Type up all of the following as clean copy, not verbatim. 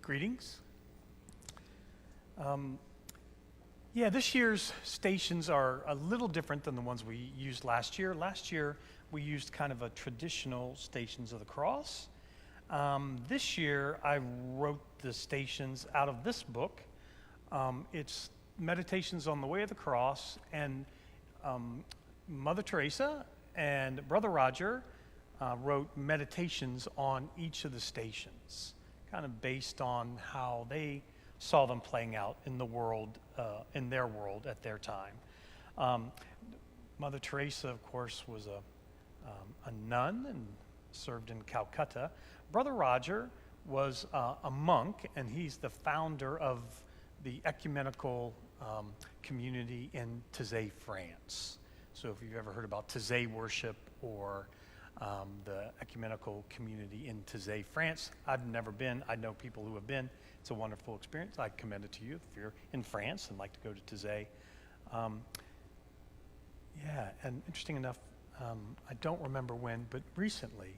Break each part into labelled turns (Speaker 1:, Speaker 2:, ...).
Speaker 1: Greetings. This year's stations are a little different than the ones we used last year. Last year, we used kind of a traditional Stations of the Cross. This year, I wrote the stations out of this book. It's Meditations on the Way of the Cross, and Mother Teresa and Brother Roger wrote meditations on each of the stations, kind of based on how they saw them playing out in the world, in their world at their time. Mother Teresa, of course, was a nun and served in Calcutta. Brother Roger was a monk, and he's the founder of the ecumenical community in Taizé, France. So if you've ever heard about Taizé worship or the ecumenical community in Taizé, France, I've never been. I know people who have been. It's a wonderful experience. I commend it to you if you're in France and like to go to Taizé. And interesting enough, I don't remember when, but recently,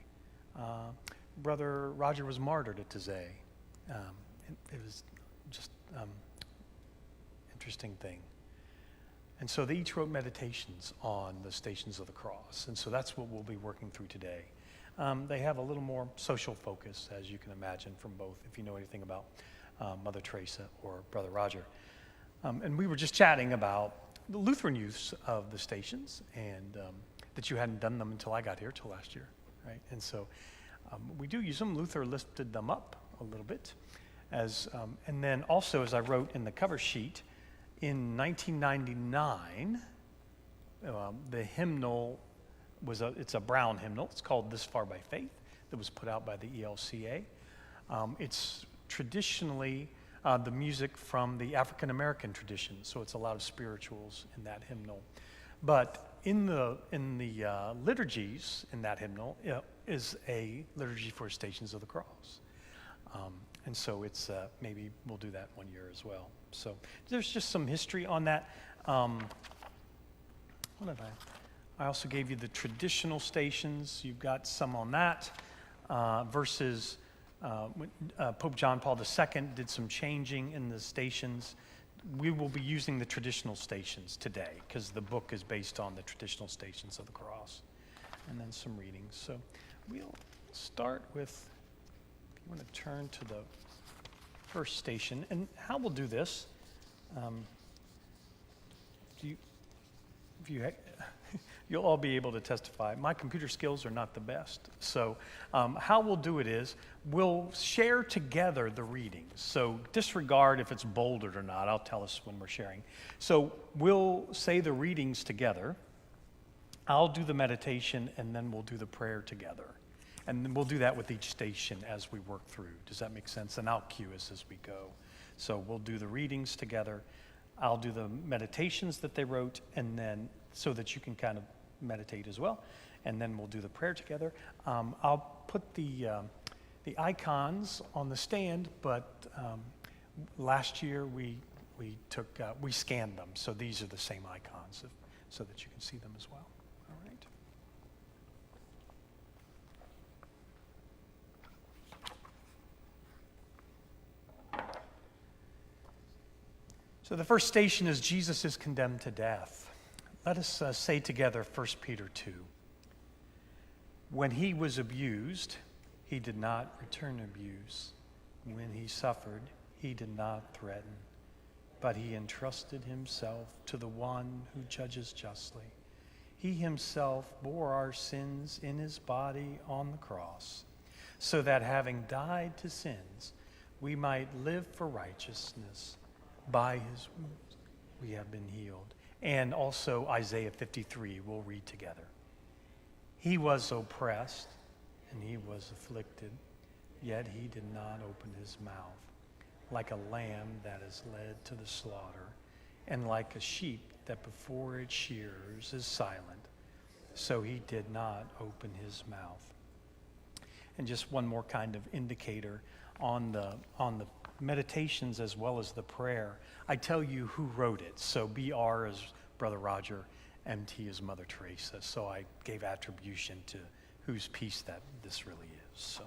Speaker 1: Brother Roger was martyred at Taizé. It was just interesting thing. And so they each wrote meditations on the Stations of the Cross. And so that's what we'll be working through today. They have a little more social focus, as you can imagine, from both, if you know anything about Mother Teresa or Brother Roger. And we were just chatting about the Lutheran use of the stations, and that you hadn't done them until I got here, till last year, right? And so we do use them. Luther lifted them up a little bit. And then also, as I wrote in the cover sheet, in 1999, the hymnal it's a brown hymnal. It's called This Far by Faith, that was put out by the ELCA. It's traditionally the music from the African American tradition, so it's a lot of spirituals in that hymnal. But in the liturgies in that hymnal is a liturgy for Stations of the Cross. And so it's maybe we'll do that one year as well. So there's just some history on that. What have I also gave you the traditional stations. You've got some on that versus when Pope John Paul II did some changing in the stations. We will be using the traditional stations today because the book is based on the traditional Stations of the Cross. And then some readings. So we'll start with, if you want to turn to the first station. And how we'll do this, you'll all be able to testify. My computer skills are not the best. So how we'll do it is we'll share together the readings. So disregard if it's bolded or not. I'll tell us when we're sharing. So we'll say the readings together. I'll do the meditation, and then we'll do the prayer together. And then we'll do that with each station as we work through. Does that make sense? And I'll cue us as we go. So we'll do the readings together. I'll do the meditations that they wrote, and then so that you can kind of meditate as well. And then we'll do the prayer together. I'll put the icons on the stand, but last year we scanned them. So these are the same icons so that you can see them as well. All right. So the first station is Jesus is condemned to death. Let us say together 1 Peter 2. When he was abused, he did not return abuse. When he suffered, he did not threaten, but he entrusted himself to the one who judges justly. He himself bore our sins in his body on the cross, so that having died to sins, we might live for righteousness. By his wounds we have been healed. And also Isaiah 53, we'll read together. He was oppressed and he was afflicted, yet he did not open his mouth. Like a lamb that is led to the slaughter, and like a sheep that before its shearers is silent, so he did not open his mouth. And just one more kind of indicator on the meditations as well as the prayer. I tell you who wrote it. So BR is Brother Roger, MT is Mother Teresa. So I gave attribution to whose piece that this really is. So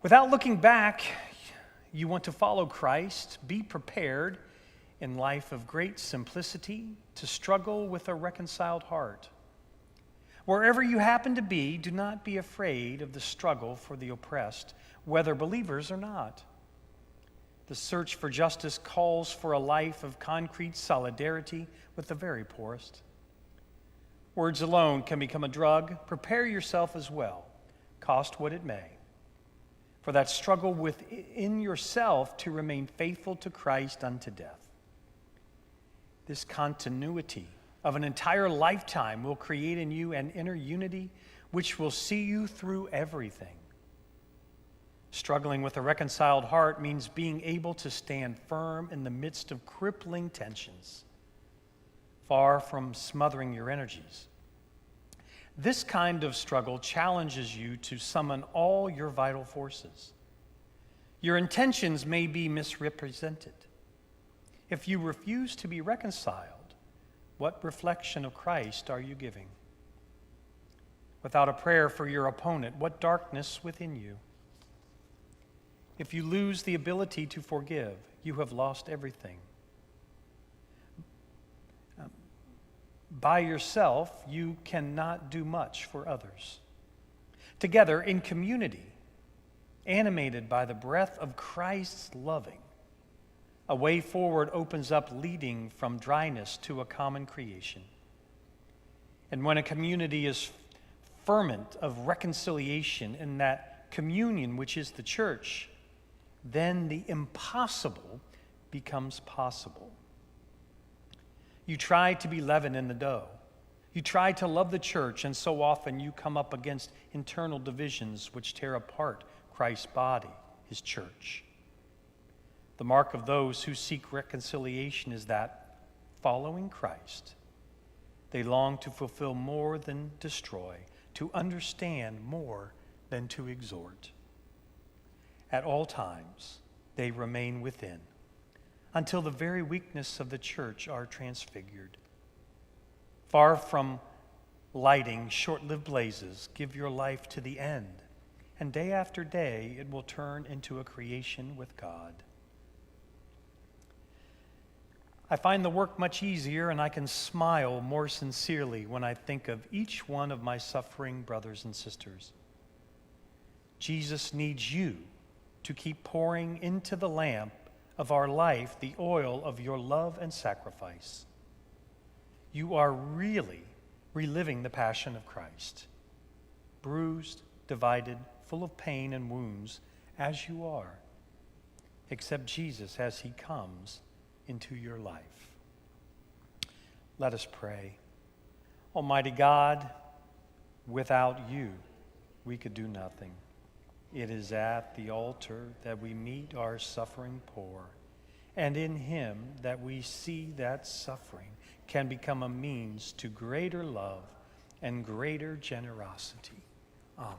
Speaker 1: Without looking back, you want to follow Christ. Be prepared in life of great simplicity to struggle with a reconciled heart. Wherever you happen to be, do not be afraid of the struggle for the oppressed, whether believers or not. The search for justice calls for a life of concrete solidarity with the very poorest. Words alone can become a drug. Prepare yourself as well, cost what it may, for that struggle within yourself to remain faithful to Christ unto death. This continuity of an entire lifetime will create in you an inner unity which will see you through everything. Struggling with a reconciled heart means being able to stand firm in the midst of crippling tensions, far from smothering your energies. This kind of struggle challenges you to summon all your vital forces. Your intentions may be misrepresented. If you refuse to be reconciled, what reflection of Christ are you giving? Without a prayer for your opponent, what darkness within you? If you lose the ability to forgive, you have lost everything. By yourself, you cannot do much for others. Together, in community, animated by the breath of Christ's loving, a way forward opens up, leading from dryness to a common creation. And when a community is ferment of reconciliation in that communion which is the church, then the impossible becomes possible. You try to be leaven in the dough. You try to love the church, and so often you come up against internal divisions which tear apart Christ's body, his church. The mark of those who seek reconciliation is that, following Christ, they long to fulfill more than destroy, to understand more than to exhort. At all times, they remain within, until the very weakness of the church are transfigured. Far from lighting short-lived blazes, give your life to the end, and day after day it will turn into a creation with God. I find the work much easier, and I can smile more sincerely when I think of each one of my suffering brothers and sisters. Jesus needs you to keep pouring into the lamp of our life the oil of your love and sacrifice. You are really reliving the passion of Christ, bruised, divided, full of pain and wounds, as you are. Accept Jesus as he comes into your life. Let us pray. Almighty God, without you, we could do nothing. It is at the altar that we meet our suffering poor, and in him that we see that suffering can become a means to greater love and greater generosity. Amen.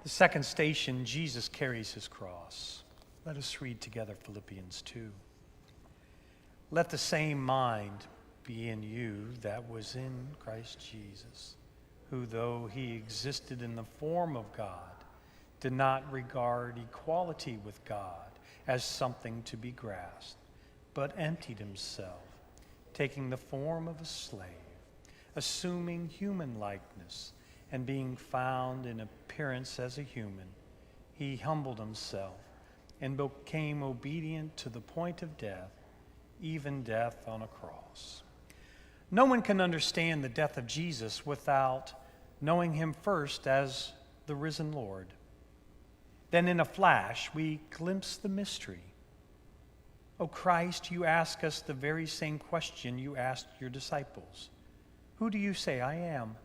Speaker 1: The second station, Jesus carries his cross. Let us read together Philippians 2. Let the same mind be in you that was in Christ Jesus, who, though he existed in the form of God, did not regard equality with God as something to be grasped, but emptied himself, taking the form of a slave, assuming human likeness, and being found in appearance as a human, he humbled himself and became obedient to the point of death, even death on a cross. No one can understand the death of Jesus without knowing him first as the risen Lord. Then in a flash, we glimpse the mystery. O Christ, you ask us the very same question you asked your disciples. Who do you say I am?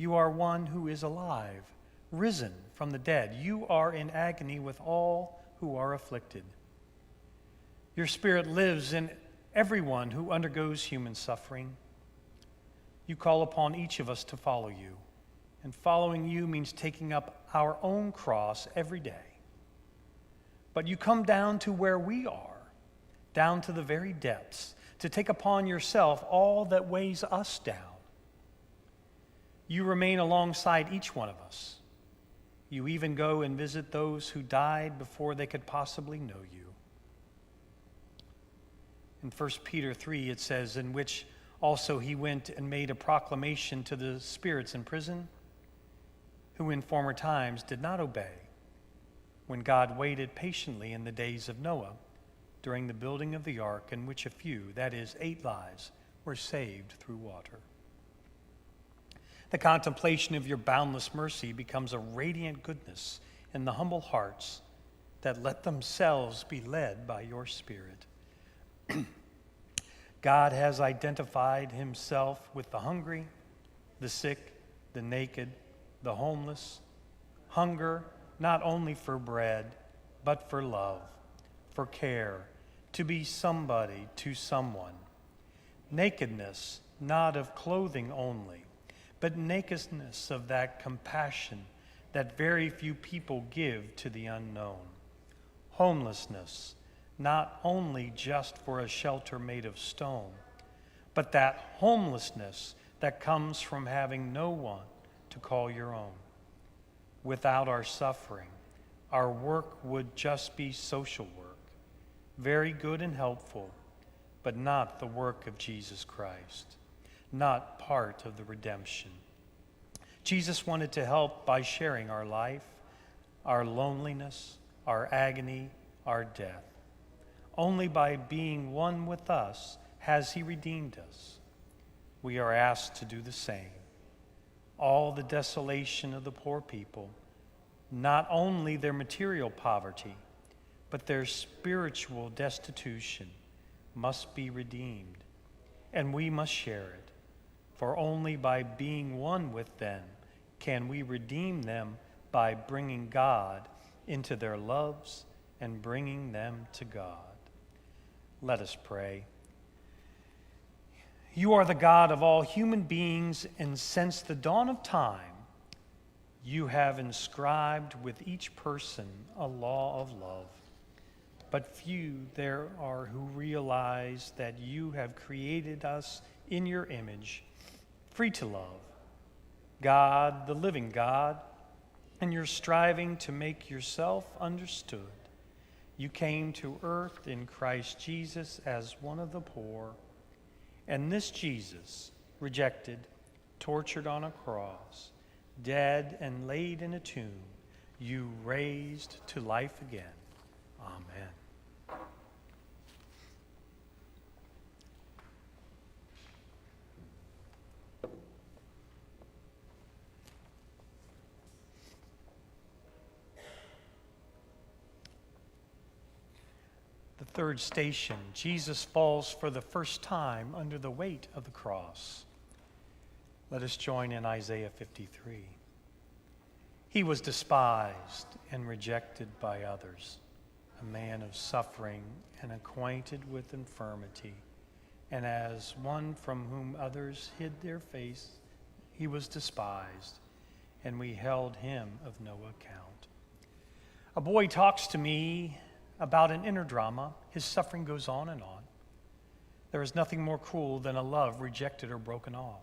Speaker 1: You are one who is alive, risen from the dead. You are in agony with all who are afflicted. Your spirit lives in everyone who undergoes human suffering. You call upon each of us to follow you. And following you means taking up our own cross every day. but you come down to where we are, down to the very depths, to take upon yourself all that weighs us down. You remain alongside each one of us. You even go and visit those who died before they could possibly know you. In 1 Peter 3, it says, in which also he went and made a proclamation to the spirits in prison, who in former times did not obey, when God waited patiently in the days of Noah, during the building of the ark, in which a few, that is, 8 lives, were saved through water. The contemplation of your boundless mercy becomes a radiant goodness in the humble hearts that let themselves be led by your Spirit. God has identified himself with the hungry, the sick, the naked, the homeless. Hunger not only for bread, but for love, for care, to be somebody to someone. Nakedness, not of clothing only, but nakedness of that compassion that very few people give to the unknown. Homelessness, not only just for a shelter made of stone, but that homelessness that comes from having no one to call your own. Without our suffering, our work would just be social work, very good and helpful, but not the work of Jesus Christ, not part of the redemption. Jesus wanted to help by sharing our life, our loneliness, our agony, our death. Only by being one with us has he redeemed us. We are asked to do the same. All the desolation of the poor people, not only their material poverty, but their spiritual destitution, must be redeemed, and we must share it. For only by being one with them can we redeem them by bringing God into their loves and bringing them to God. Let us pray. You are the God of all human beings, and since the dawn of time, you have inscribed with each person a law of love. But few there are who realize that you have created us in your image, free to love. God, the living God, and you're striving to make yourself understood. You came to earth in Christ Jesus as one of the poor, and this Jesus, rejected, tortured on a cross, dead and laid in a tomb, you raised to life again. Amen. The third station, Jesus falls for the first time under the weight of the cross. Let us join in Isaiah 53. He was despised and rejected by others, a man of suffering and acquainted with infirmity. And as one from whom others hid their face, he was despised, and we held him of no account. A boy talks to me about an inner drama. His suffering goes on and on. There is nothing more cruel than a love rejected or broken off.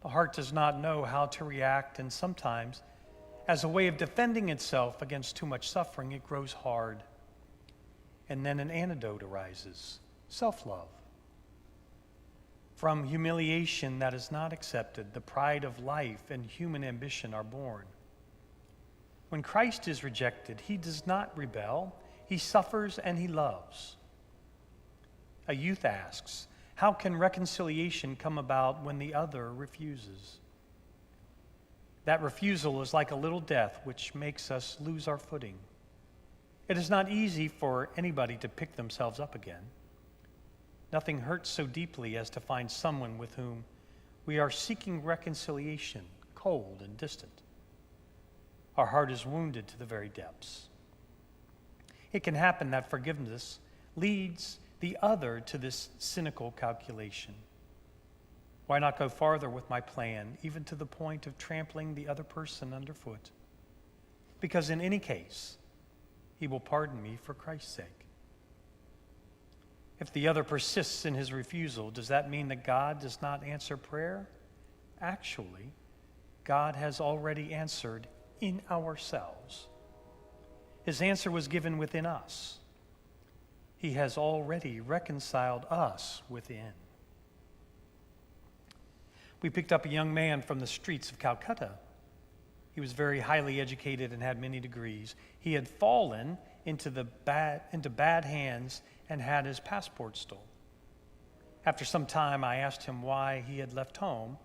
Speaker 1: The heart does not know how to react, and sometimes, as a way of defending itself against too much suffering, it grows hard. And then an antidote arises, self-love. From humiliation that is not accepted, the pride of life and human ambition are born. When Christ is rejected, he does not rebel. He suffers and he loves. A youth asks, how can reconciliation come about when the other refuses? That refusal is like a little death which makes us lose our footing. It is not easy for anybody to pick themselves up again. Nothing hurts so deeply as to find someone with whom we are seeking reconciliation, cold and distant. Our heart is wounded to the very depths. It can happen that forgiveness leads the other to this cynical calculation. Why not go farther with my plan, even to the point of trampling the other person underfoot? Because in any case, he will pardon me for Christ's sake. If the other persists in his refusal, does that mean that God does not answer prayer? Actually, God has already answered in ourselves. His answer was given within us. He has already reconciled us within. We picked up a young man from the streets of Calcutta. He was very highly educated and had many degrees. He had fallen into bad hands and had his passport stolen. After some time, I asked him why he had left home.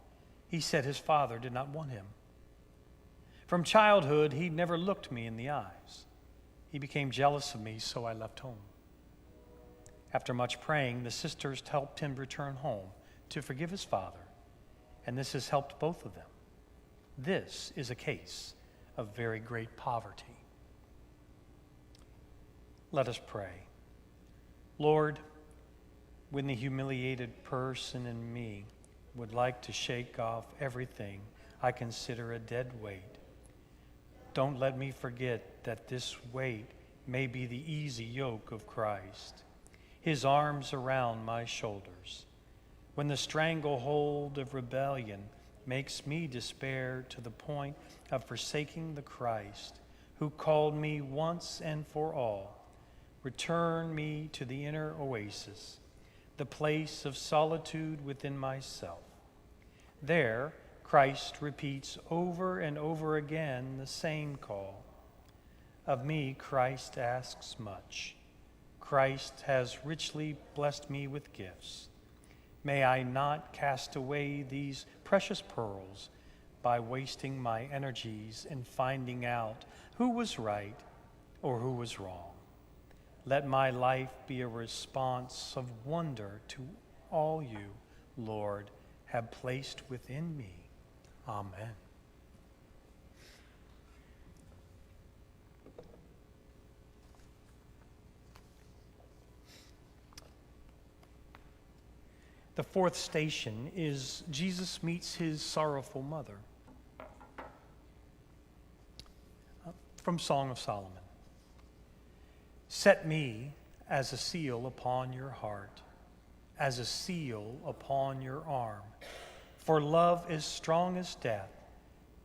Speaker 1: He said his father did not want him. From childhood, he never looked me in the eyes. He became jealous of me, so I left home. After much praying, the sisters helped him return home to forgive his father, and this has helped both of them. This is a case of very great poverty. Let us pray. Lord, when the humiliated person in me would like to shake off everything I consider a dead weight, don't let me forget that this weight may be the easy yoke of Christ, his arms around my shoulders. When the stranglehold of rebellion makes me despair to the point of forsaking the Christ who called me once and for all, return me to the inner oasis, the place of solitude within myself. There, Christ repeats over and over again the same call. Of me, Christ asks much. Christ has richly blessed me with gifts. May I not cast away these precious pearls by wasting my energies in finding out who was right or who was wrong. Let my life be a response of wonder to all you, Lord, have placed within me. Amen. The fourth station is Jesus meets his sorrowful mother. From Song of Solomon. Set me as a seal upon your heart, as a seal upon your arm. For love is strong as death,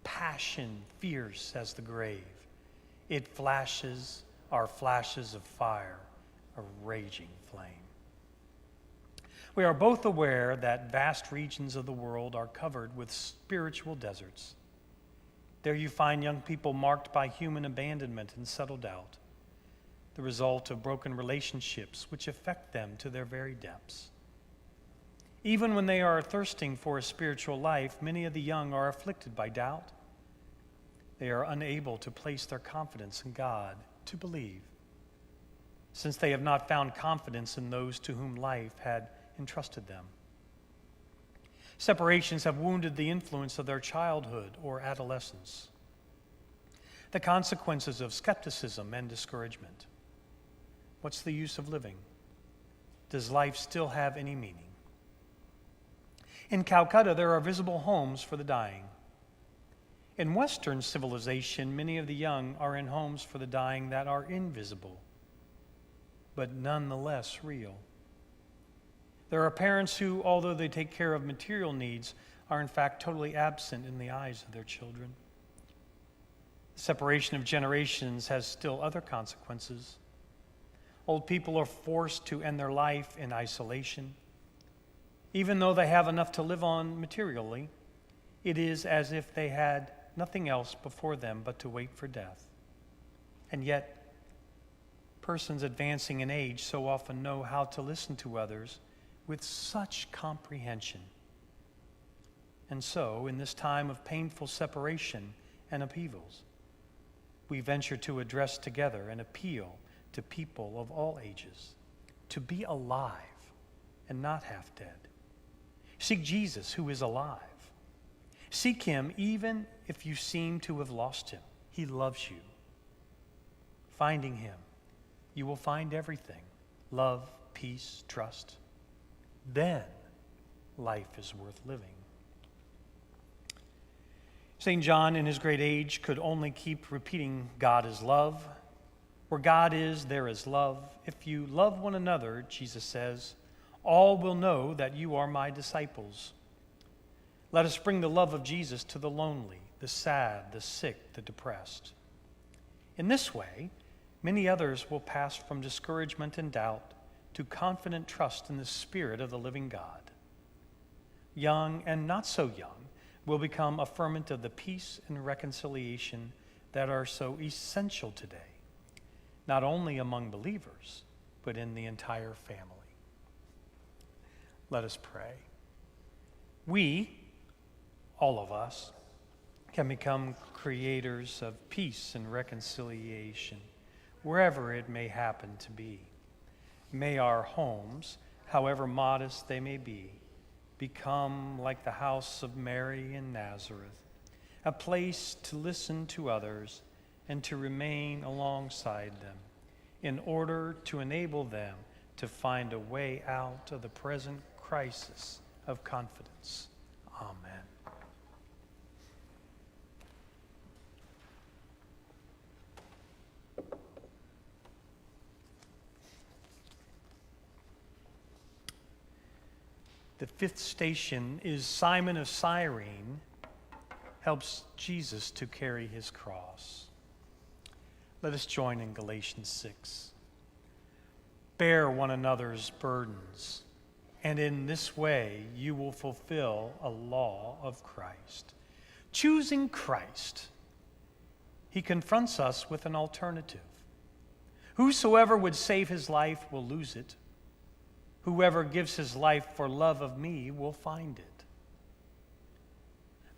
Speaker 1: passion fierce as the grave. It flashes are flashes of fire, a raging flame. We are both aware that vast regions of the world are covered with spiritual deserts. There you find young people marked by human abandonment and subtle doubt, the result of broken relationships which affect them to their very depths. Even when they are thirsting for a spiritual life, many of the young are afflicted by doubt. They are unable to place their confidence in God, to believe, since they have not found confidence in those to whom life had entrusted them. Separations have wounded the influence of their childhood or adolescence. The consequences of skepticism and discouragement. What's the use of living? Does life still have any meaning? In Calcutta, there are visible homes for the dying. In Western civilization, many of the young are in homes for the dying that are invisible, but nonetheless real. There are parents who, although they take care of material needs, are in fact totally absent in the eyes of their children. The separation of generations has still other consequences. Old people are forced to end their life in isolation. Even though they have enough to live on materially, it is as if they had nothing else before them but to wait for death. And yet, persons advancing in age so often know how to listen to others with such comprehension. And so, in this time of painful separation and upheavals, we venture to address together an appeal to people of all ages to be alive and not half dead. Seek Jesus, who is alive. Seek him even if you seem to have lost him. He loves you. Finding him, you will find everything: love, peace, trust. Then life is worth living. St. John, in his great age, could only keep repeating, God is love, Where God is, there is love. If you love one another, Jesus says, all will know that you are my disciples. Let us bring the love of Jesus to the lonely, the sad, the sick, the depressed. In this way, many others will pass from discouragement and doubt to confident trust in the Spirit of the living God. Young and not so young will become a ferment of the peace and reconciliation that are so essential today, not only among believers, but in the entire family. Let us pray. We, all of us, can become creators of peace and reconciliation wherever it may happen to be. May our homes, however modest they may be, become like the house of Mary in Nazareth, a place to listen to others and to remain alongside them in order to enable them to find a way out of the present crisis of confidence. Amen. The fifth station is Simon of Cyrene helps Jesus to carry his cross. Let us join in Galatians 6. Bear one another's burdens, and in this way you will fulfill a law of Christ. Choosing Christ, he confronts us with an alternative. Whosoever would save his life will lose it. Whoever gives his life for love of me will find it.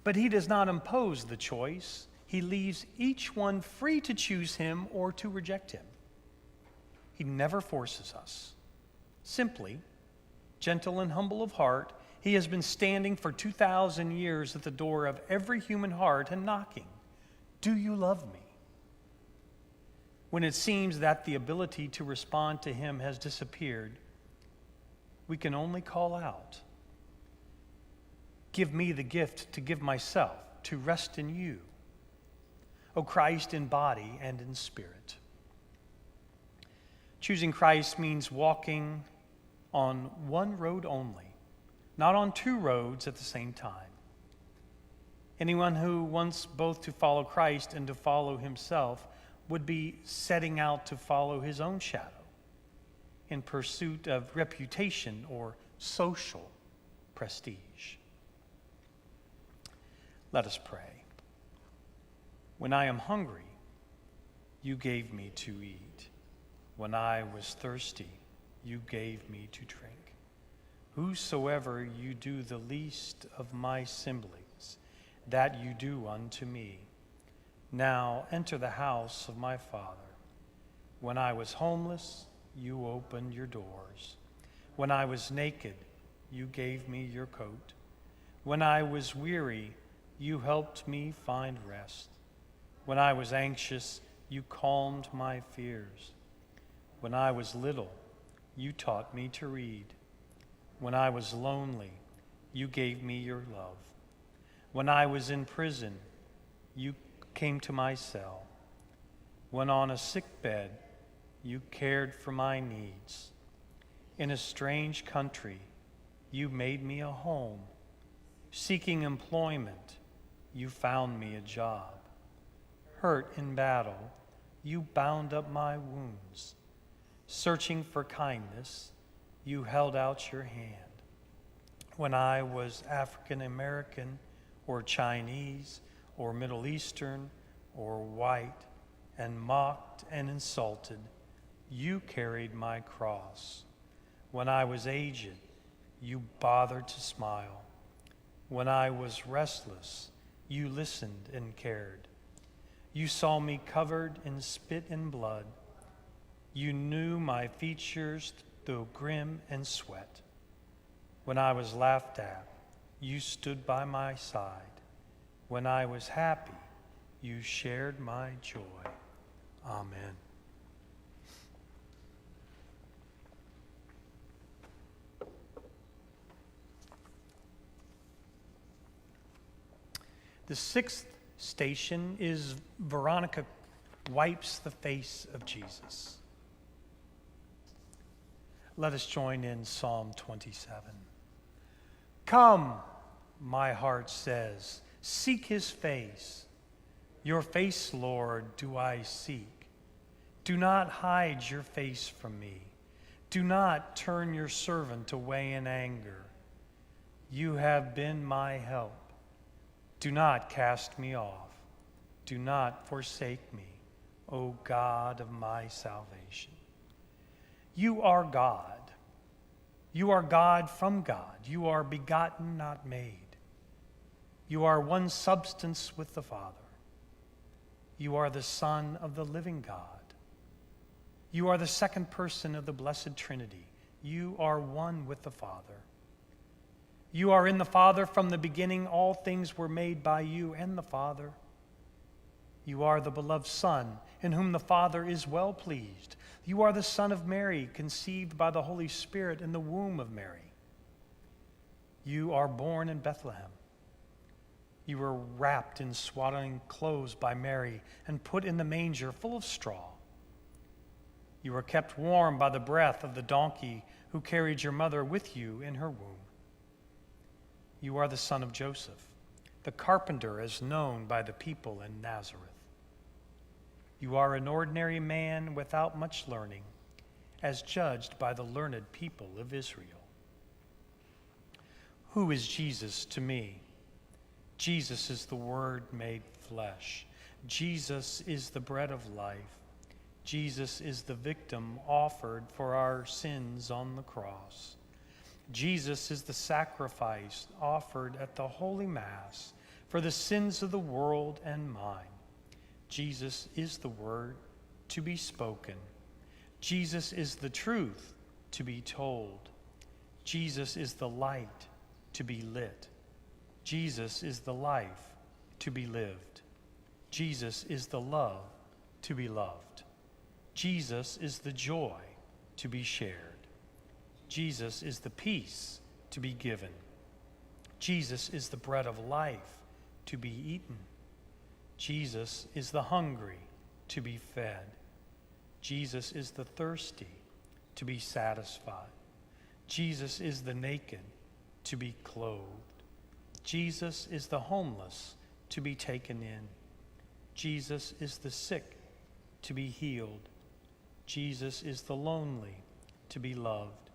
Speaker 1: But he does not impose the choice. He leaves each one free to choose him or to reject him. He never forces us. Simply, gentle and humble of heart, he has been standing for 2,000 years at the door of every human heart and knocking. Do you love me? When it seems that the ability to respond to him has disappeared, we can only call out, give me the gift to give myself, to rest in you, O Christ, in body and in spirit. Choosing Christ means walking on one road only, not on two roads at the same time. Anyone who wants both to follow Christ and to follow himself would be setting out to follow his own shadow in pursuit of reputation or social prestige. Let us pray. When I am hungry, you gave me to eat. When I was thirsty, you gave me to drink. Whosoever you do the least of my siblings, that you do unto me. Now enter the house of my Father. When I was homeless, you opened your doors. When I was naked, you gave me your coat. When I was weary, you helped me find rest. When I was anxious, you calmed my fears. When I was little, you taught me to read. When I was lonely, you gave me your love. When I was in prison, you came to my cell. When on a sick bed, you cared for my needs. In a strange country, you made me a home. Seeking employment, you found me a job. Hurt in battle, you bound up my wounds. Searching for kindness, you held out your hand. When I was African American or Chinese or Middle Eastern or white and mocked and insulted, you carried my cross. When I was aged, you bothered to smile. When I was restless, you listened and cared. You saw me covered in spit and blood. You knew my features though grim and sweat. When I was laughed at, you stood by my side. When I was happy, you shared my joy. Amen. The sixth station is Veronica wipes the face of Jesus. Let us join in Psalm 27. Come, my heart says, seek his face. Your face, Lord, do I seek. Do not hide your face from me. Do not turn your servant away in anger. You have been my help. Do not cast me off. Do not forsake me, O God of my salvation. You are God. You are God from God. You are begotten, not made. You are one substance with the Father. You are the Son of the living God. You are the second person of the Blessed Trinity. You are one with the Father. You are in the Father from the beginning. All things were made by you and the Father. You are the beloved Son, in whom the Father is well pleased. You are the Son of Mary, conceived by the Holy Spirit in the womb of Mary. You are born in Bethlehem. You were wrapped in swaddling clothes by Mary and put in the manger full of straw. You were kept warm by the breath of the donkey who carried your mother with you in her womb. You are the son of Joseph, the carpenter as known by the people in Nazareth. You are an ordinary man without much learning, as judged by the learned people of Israel. Who is Jesus to me? Jesus is the Word made flesh. Jesus is the bread of life. Jesus is the victim offered for our sins on the cross. Jesus is the sacrifice offered at the Holy Mass for the sins of the world and mine. Jesus is the word to be spoken. Jesus is the truth to be told. Jesus is the light to be lit. Jesus is the life to be lived. Jesus is the love to be loved. Jesus is the joy to be shared. Jesus is the peace to be given. Jesus is the bread of life to be eaten. Jesus is the hungry to be fed. Jesus is the thirsty to be satisfied. Jesus is the naked to be clothed. Jesus is the homeless to be taken in. Jesus is the sick to be healed. Jesus is the lonely to be loved.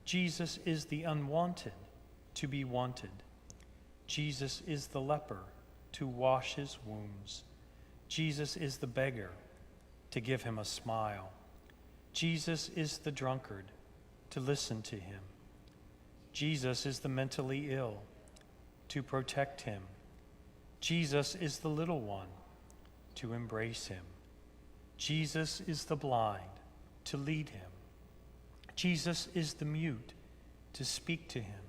Speaker 1: Jesus is the unwanted to be wanted. Jesus is the leper to wash his wounds. Jesus is the beggar to give him a smile. Jesus is the drunkard to listen to him. Jesus is the mentally ill to protect him. Jesus is the little one to embrace him. Jesus is the blind to lead him. Jesus is the mute to speak to him.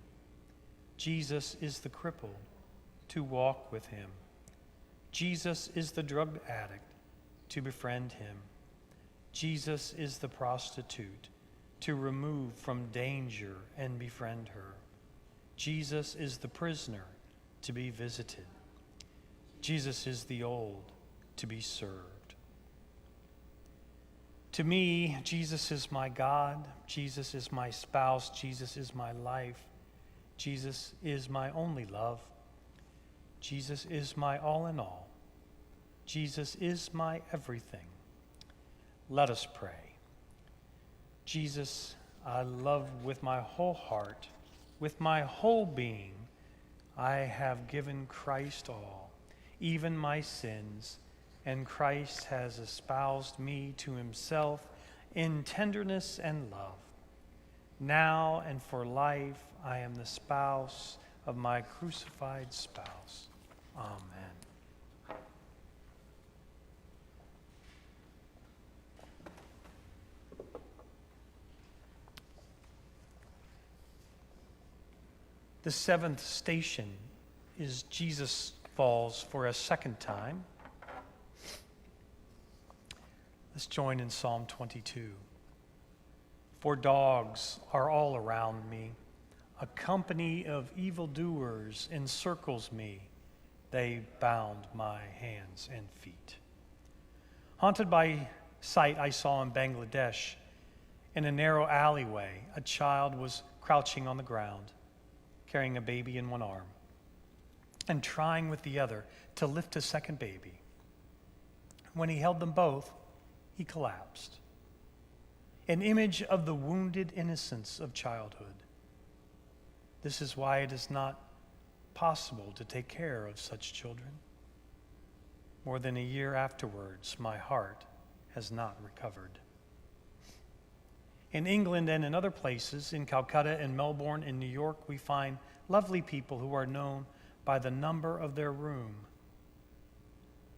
Speaker 1: Jesus is the crippled to walk with him. Jesus is the drug addict to befriend him. Jesus is the prostitute to remove from danger and befriend her. Jesus is the prisoner to be visited. Jesus is the old to be served. To me, Jesus is my God. Jesus is my spouse. Jesus is my life. Jesus is my only love. Jesus is my all in all. Jesus is my everything. Let us pray. Jesus, I love with my whole heart, with my whole being. I have given Christ all, even my sins, and Christ has espoused me to himself in tenderness and love. Now and for life, I am the spouse of my crucified spouse. Amen. The seventh station is Jesus falls for a second time. Let's join in Psalm 22. For dogs are all around me. A company of evildoers encircles me. They bound my hands and feet. Haunted by sight I saw in Bangladesh. In a narrow alleyway, a child was crouching on the ground, carrying a baby in one arm and trying with the other to lift a second baby. When he held them both, he collapsed. An image of the wounded innocence of childhood. This is why it is not possible to take care of such children. More than a year afterwards, my heart has not recovered. In England and in other places, in Calcutta and Melbourne and New York, we find lovely people who are known by the number of their room.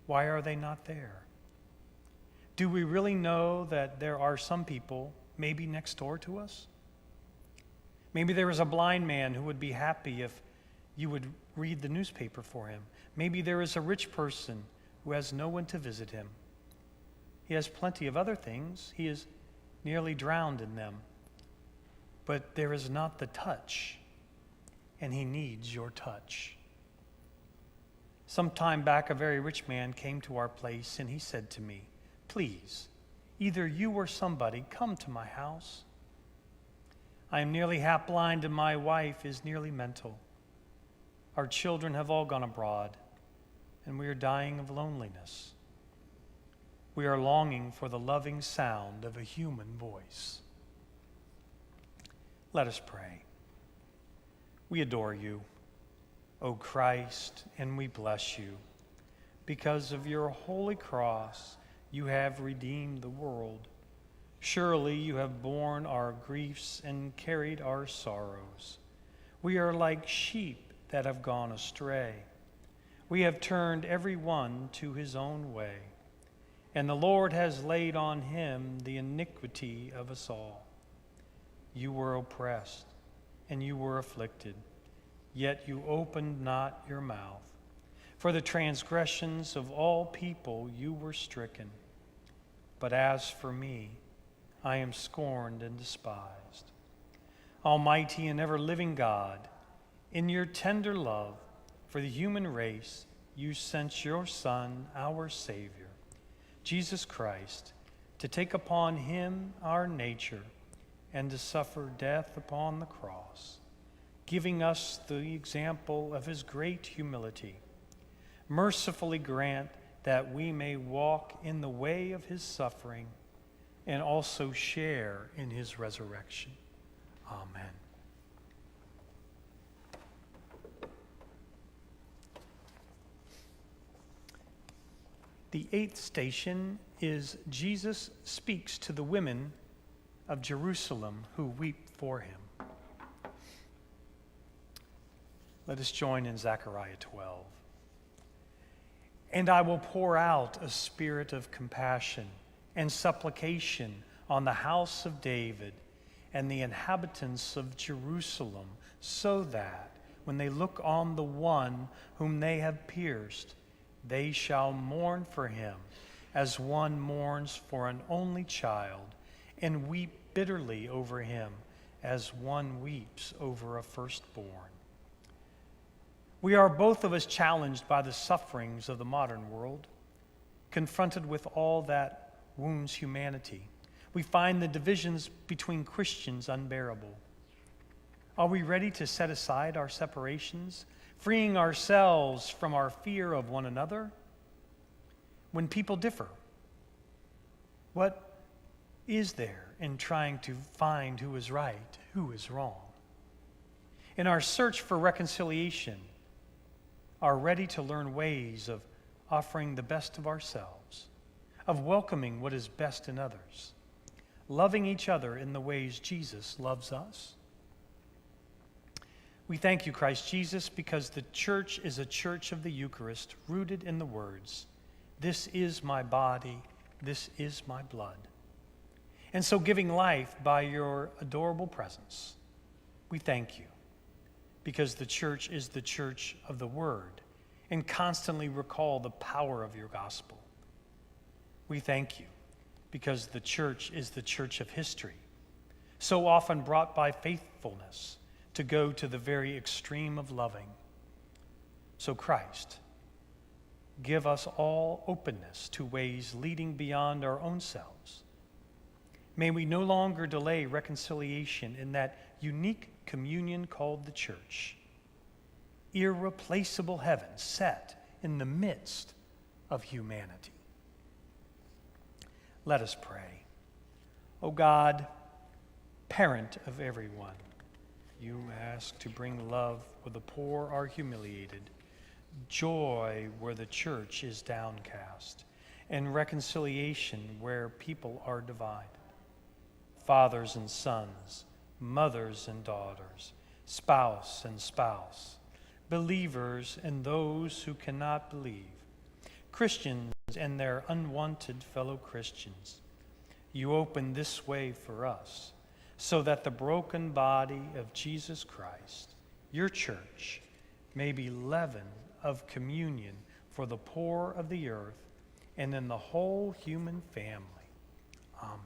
Speaker 1: Why are they not there? Do we really know that there are some people maybe next door to us? Maybe there is a blind man who would be happy if you would read the newspaper for him. Maybe there is a rich person who has no one to visit him. He has plenty of other things. He is nearly drowned in them. But there is not the touch, and he needs your touch. Some time back, a very rich man came to our place, and he said to me, "Please, either you or somebody come to my house. I am nearly half blind, and my wife is nearly mental. Our children have all gone abroad, and we are dying of loneliness. We are longing for the loving sound of a human voice." Let us pray. We adore you, O Christ, and we bless you. Because of your holy cross, you have redeemed the world. Surely you have borne our griefs and carried our sorrows. We are like sheep that have gone astray. We have turned every one to his own way, and the Lord has laid on him the iniquity of us all. You were oppressed, and you were afflicted, yet you opened not your mouth. For the transgressions of all people you were stricken. But as for me, I am scorned and despised. Almighty and ever-living God, in your tender love for the human race, you sent your Son, our Savior, Jesus Christ, to take upon him our nature and to suffer death upon the cross, giving us the example of his great humility. Mercifully grant that we may walk in the way of his suffering and also share in his resurrection. Amen. The 8th station is Jesus speaks to the women of Jerusalem who weep for him. Let us join in Zechariah 12. And I will pour out a spirit of compassion and supplication on the house of David and the inhabitants of Jerusalem, so that when they look on the one whom they have pierced, they shall mourn for him as one mourns for an only child, and weep bitterly over him as one weeps over a firstborn. We are both of us challenged by the sufferings of the modern world, confronted with all that wounds humanity. We find the divisions between Christians unbearable. Are we ready to set aside our separations, freeing ourselves from our fear of one another? When people differ, what is there in trying to find who is right, who is wrong? In our search for reconciliation, are ready to learn ways of offering the best of ourselves, of welcoming what is best in others, loving each other in the ways Jesus loves us. We thank you, Christ Jesus, because the church is a church of the Eucharist, rooted in the words, "This is my body, this is my blood." And so giving life by your adorable presence, we thank you, because the church is the church of the word and constantly recall the power of your gospel. We thank you because the church is the church of history, so often brought by faithfulness to go to the very extreme of loving. So Christ, Give us all openness to ways leading beyond our own selves. May we no longer delay reconciliation in that unique communion called the church, irreplaceable heaven set in the midst of humanity. Let us pray. O God, parent of everyone, you ask to bring love where the poor are humiliated, joy where the church is downcast, and reconciliation where people are divided. Fathers and sons, mothers and daughters, spouse and spouse, believers and those who cannot believe, Christians and their unwanted fellow Christians. You open this way for us so that the broken body of Jesus Christ, your church, may be leaven of communion for the poor of the earth and in the whole human family. Amen.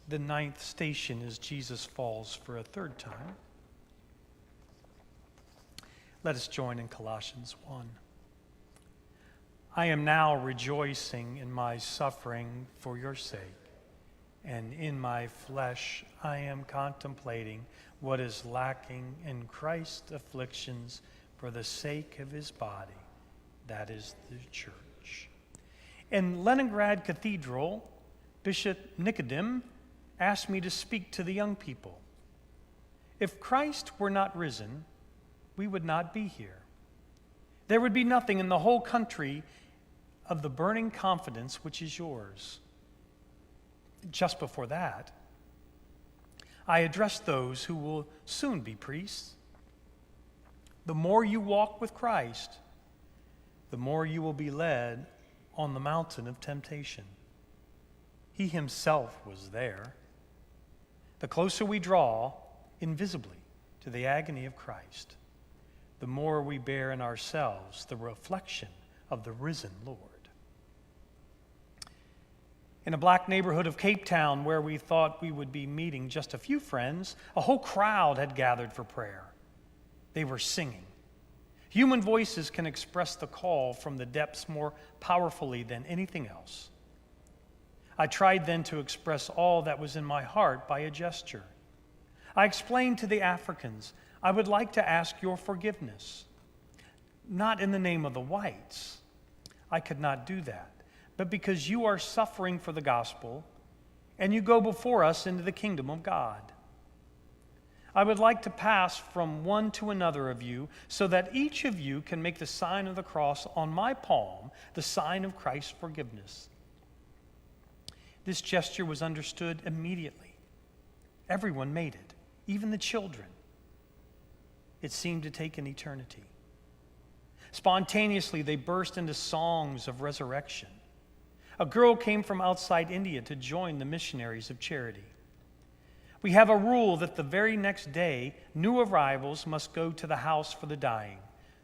Speaker 1: The 9th station is Jesus falls for a third time. Let us join in Colossians 1. I am now rejoicing in my suffering for your sake, and in my flesh I am contemplating what is lacking in Christ's afflictions for the sake of his body, that is the church. In Leningrad Cathedral, Bishop Nicodim asked me to speak to the young people. If Christ were not risen, we would not be here. There would be nothing in the whole country of the burning confidence which is yours. Just before that, I addressed those who will soon be priests. The more you walk with Christ, the more you will be led on the mountain of temptation. He himself was there. The closer we draw invisibly to the agony of Christ, the more we bear in ourselves the reflection of the risen Lord. In a black neighborhood of Cape Town, where we thought we would be meeting just a few friends, a whole crowd had gathered for prayer. They were singing. Human voices can express the call from the depths more powerfully than anything else. I tried then to express all that was in my heart by a gesture. I explained to the Africans, I would like to ask your forgiveness. Not in the name of the whites. I could not do that. But because you are suffering for the gospel, and you go before us into the kingdom of God. I would like to pass from one to another of you, so that each of you can make the sign of the cross on my palm, the sign of Christ's forgiveness. This gesture was understood immediately. Everyone made it, even the children. It seemed to take an eternity. Spontaneously, they burst into songs of resurrection. A girl came from outside India to join the missionaries of charity. We have a rule that the very next day, new arrivals must go to the house for the dying.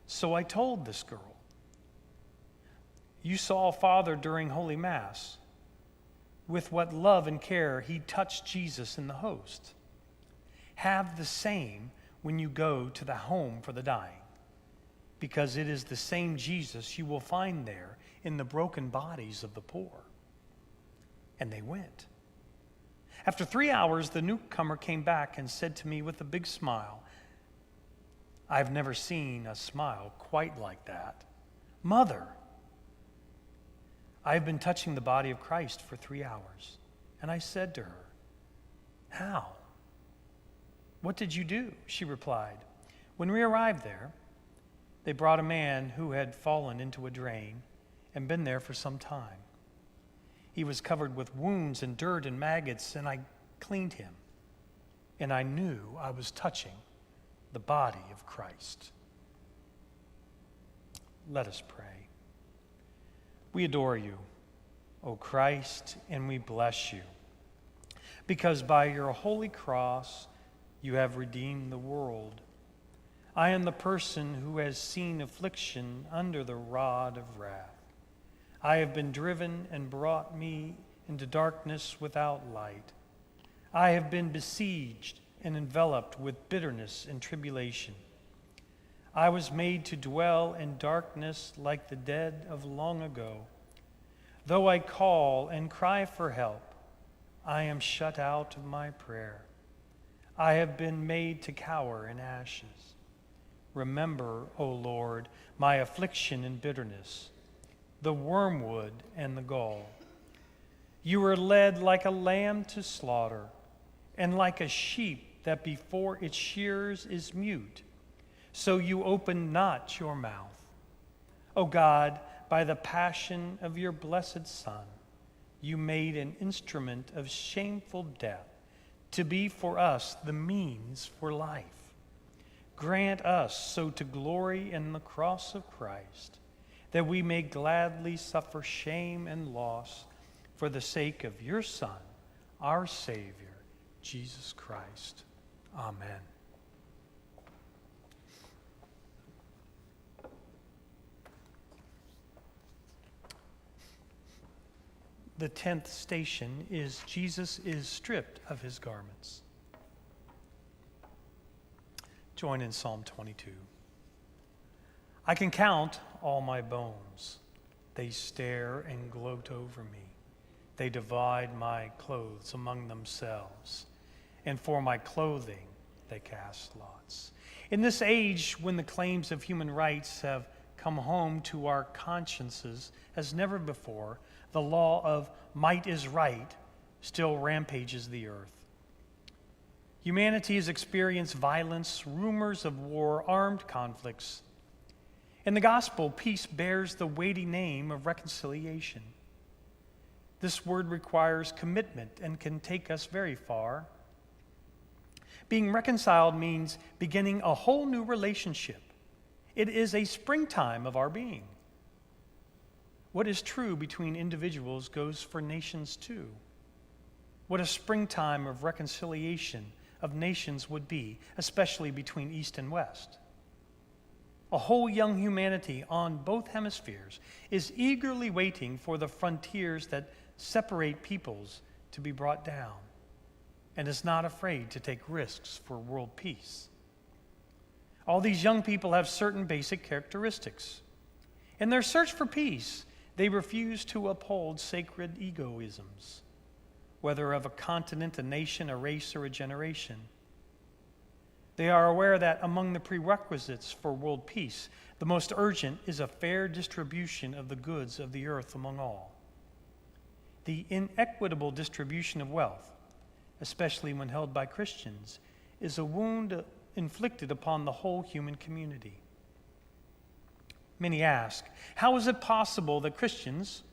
Speaker 1: So I told this girl, you saw Father during Holy Mass. With what love and care he touched Jesus in the host. Have the same when you go to the home for the dying, because it is the same Jesus you will find there in the broken bodies of the poor. And they went. After 3 hours, the newcomer came back and said to me with a big smile, I've never seen a smile quite like that. Mother, I've been touching the body of Christ for 3 hours. And I said to her, how? What did you do? She replied, when we arrived there, they brought a man who had fallen into a drain and been there for some time. He was covered with wounds and dirt and maggots, and I cleaned him. And I knew I was touching the body of Christ. Let us pray. We adore you, O Christ, and we bless you, because by your holy cross you have redeemed the world. I am the person who has seen affliction under the rod of wrath. I have been driven and brought me into darkness without light. I have been besieged and enveloped with bitterness and tribulation. I was made to dwell in darkness like the dead of long ago. Though I call and cry for help, I am shut out of my prayer. I have been made to cower in ashes. Remember, O Lord, my affliction and bitterness, the wormwood and the gall. You were led like a lamb to slaughter, and like a sheep that before its shearers is mute, so you opened not your mouth. O God, by the passion of your blessed Son, you made an instrument of shameful death to be for us the means for life. Grant us so to glory in the cross of Christ, that we may gladly suffer shame and loss for the sake of your Son, our Savior, Jesus Christ. Amen. The 10th station is Jesus is stripped of his garments. Join in Psalm 22. I can count all my bones. They stare and gloat over me. They divide my clothes among themselves, and for my clothing they cast lots. In this age, when the claims of human rights have come home to our consciences as never before, the law of might is right still rampages the earth. Humanity has experienced violence, rumors of war, armed conflicts. In the gospel, peace bears the weighty name of reconciliation. This word requires commitment and can take us very far. Being reconciled means beginning a whole new relationship. It is a springtime of our being. What is true between individuals goes for nations too. What a springtime of reconciliation of nations would be, especially between East and West. A whole young humanity on both hemispheres is eagerly waiting for the frontiers that separate peoples to be brought down, and is not afraid to take risks for world peace. All these young people have certain basic characteristics. In their search for peace, they refuse to uphold sacred egoisms, whether of a continent, a nation, a race, or a generation. They are aware that among the prerequisites for world peace, the most urgent is a fair distribution of the goods of the earth among all. The inequitable distribution of wealth, especially when held by Christians, is a wound inflicted upon the whole human community. Many ask, how is it possible that Christians,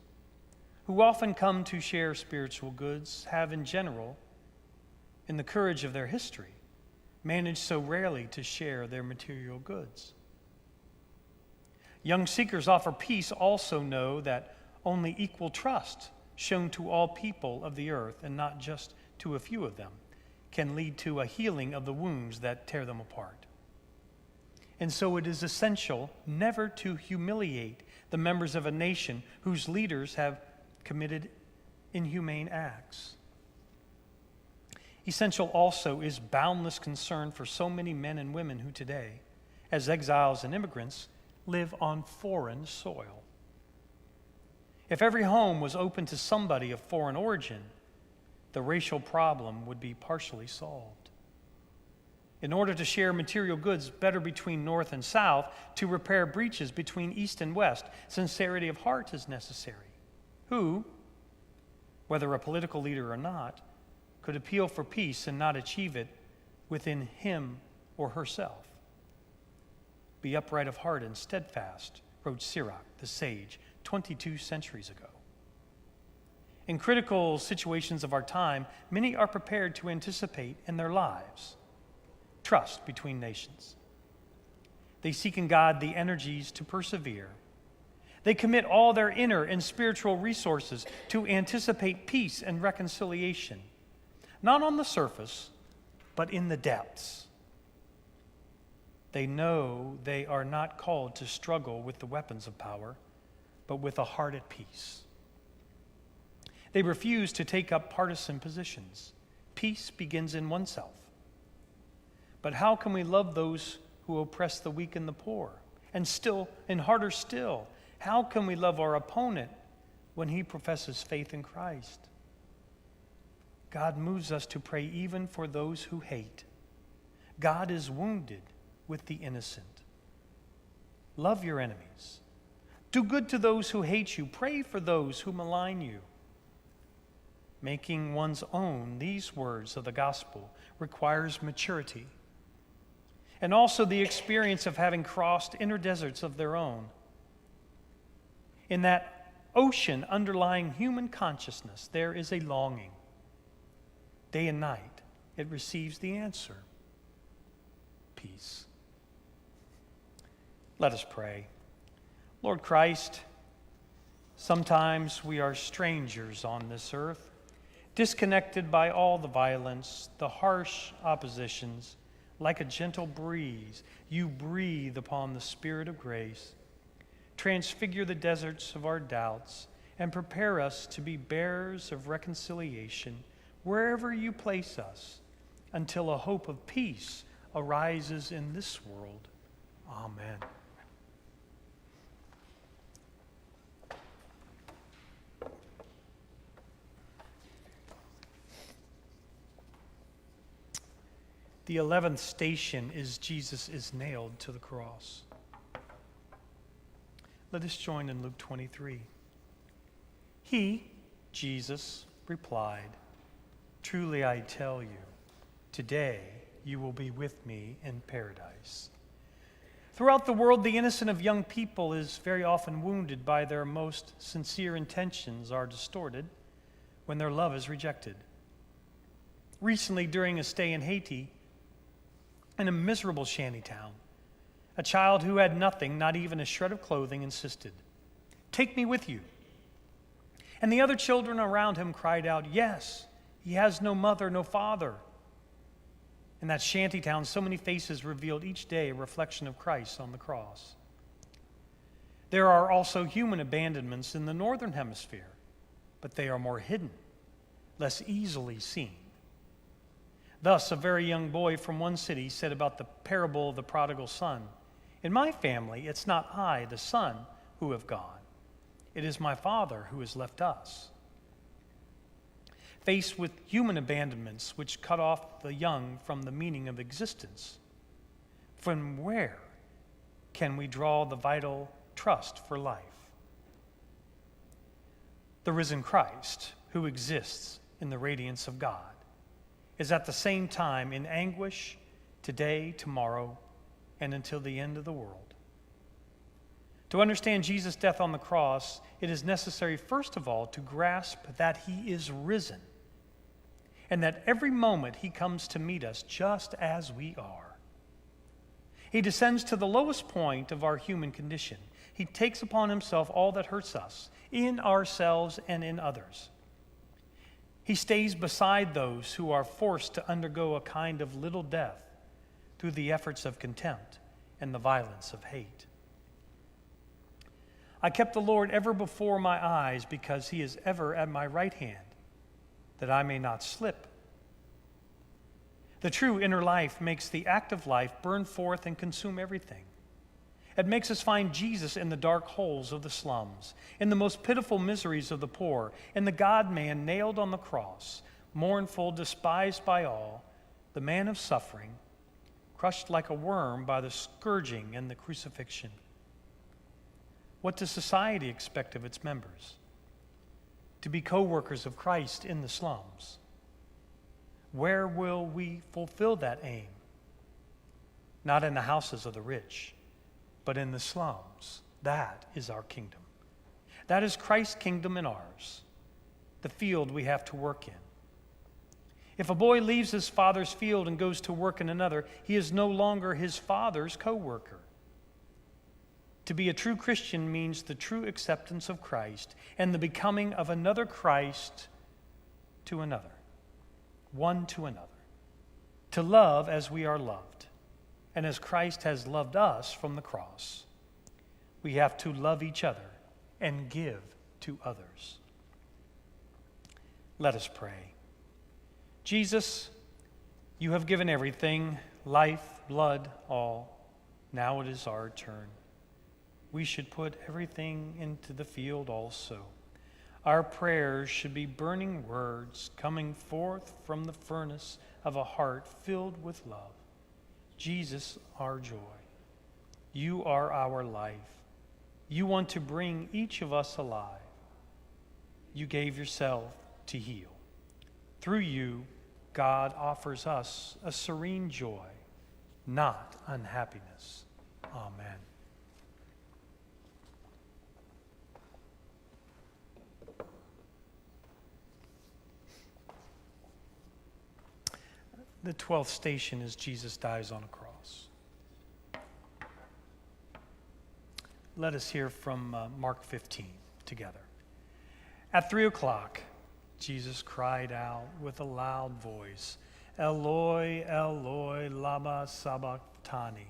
Speaker 1: who often come to share spiritual goods, have in general, in the courage of their history, managed so rarely to share their material goods? Young seekers offer peace also know that only equal trust shown to all people of the earth, and not just to a few of them, can lead to a healing of the wounds that tear them apart. And so it is essential never to humiliate the members of a nation whose leaders have committed inhumane acts. Essential also is boundless concern for so many men and women who today, as exiles and immigrants, live on foreign soil. If every home was open to somebody of foreign origin, the racial problem would be partially solved. In order to share material goods better between North and South, to repair breaches between East and West, sincerity of heart is necessary. Who, whether a political leader or not, could appeal for peace and not achieve it within him or herself? Be upright of heart and steadfast, wrote Sirach, the sage, 22 centuries ago. In critical situations of our time, many are prepared to anticipate in their lives trust between nations. They seek in God the energies to persevere. They commit all their inner and spiritual resources to anticipate peace and reconciliation, not on the surface, but in the depths. They know they are not called to struggle with the weapons of power, but with a heart at peace. They refuse to take up partisan positions. Peace begins in oneself. But how can we love those who oppress the weak and the poor? And harder still, how can we love our opponent when he professes faith in Christ? God moves us to pray even for those who hate. God is wounded with the innocent. Love your enemies. Do good to those who hate you. Pray for those who malign you. Making one's own these words of the gospel requires maturity, and also the experience of having crossed inner deserts of their own. In that ocean underlying human consciousness, there is a longing. Day and night, it receives the answer: peace. Let us pray. Lord Christ, sometimes we are strangers on this earth, disconnected by all the violence, the harsh oppositions. Like a gentle breeze, you breathe upon the spirit of grace, transfigure the deserts of our doubts, and prepare us to be bearers of reconciliation wherever you place us, until a hope of peace arises in this world. Amen. The 11th station is Jesus is nailed to the cross. Let us join in Luke 23. He, Jesus, replied, "Truly I tell you, today you will be with me in paradise." Throughout the world, the innocent of young people is very often wounded by their most sincere intentions are distorted when their love is rejected. Recently, during a stay in Haiti, in a miserable shanty town, a child who had nothing, not even a shred of clothing, insisted, "Take me with you." And the other children around him cried out, "Yes, he has no mother, no father." In that shanty town, so many faces revealed each day a reflection of Christ on the cross. There are also human abandonments in the northern hemisphere, but they are more hidden, less easily seen. Thus, a very young boy from one city said about the parable of the prodigal son, "In my family, it's not I, the son, who have gone. It is my Father who has left us." Faced with human abandonments which cut off the young from the meaning of existence, from where can we draw the vital trust for life? The risen Christ, who exists in the radiance of God, is at the same time in anguish today, tomorrow, and until the end of the world. To understand Jesus' death on the cross, it is necessary, first of all, to grasp that he is risen, and that every moment he comes to meet us just as we are. He descends to the lowest point of our human condition. He takes upon himself all that hurts us, in ourselves and in others. He stays beside those who are forced to undergo a kind of little death through the efforts of contempt and the violence of hate. I kept the Lord ever before my eyes because he is ever at my right hand, that I may not slip. The true inner life makes the active life burn forth and consume everything. It makes us find Jesus in the dark holes of the slums, in the most pitiful miseries of the poor, in the God-man nailed on the cross, mournful, despised by all, the man of suffering, crushed like a worm by the scourging and the crucifixion. What does society expect of its members? To be co-workers of Christ in the slums. Where will we fulfill that aim? Not in the houses of the rich, but in the slums. That is our kingdom. That is Christ's kingdom and ours, the field we have to work in. If a boy leaves his father's field and goes to work in another, he is no longer his father's co-worker. To be a true Christian means the true acceptance of Christ and the becoming of another Christ to another, one to another. To love as we are loved, and as Christ has loved us from the cross. We have to love each other and give to others. Let us pray. Jesus, you have given everything, life, blood, all. Now it is our turn. We should put everything into the field also. Our prayers should be burning words coming forth from the furnace of a heart filled with love. Jesus, our joy. You are our life. You want to bring each of us alive. You gave yourself to heal. Through you, God offers us a serene joy, not unhappiness. Amen. The 12th station is Jesus dies on a cross. Let us hear from Mark 15 together. At 3 o'clock, Jesus cried out with a loud voice, Eloi, Eloi, lama sabachthani,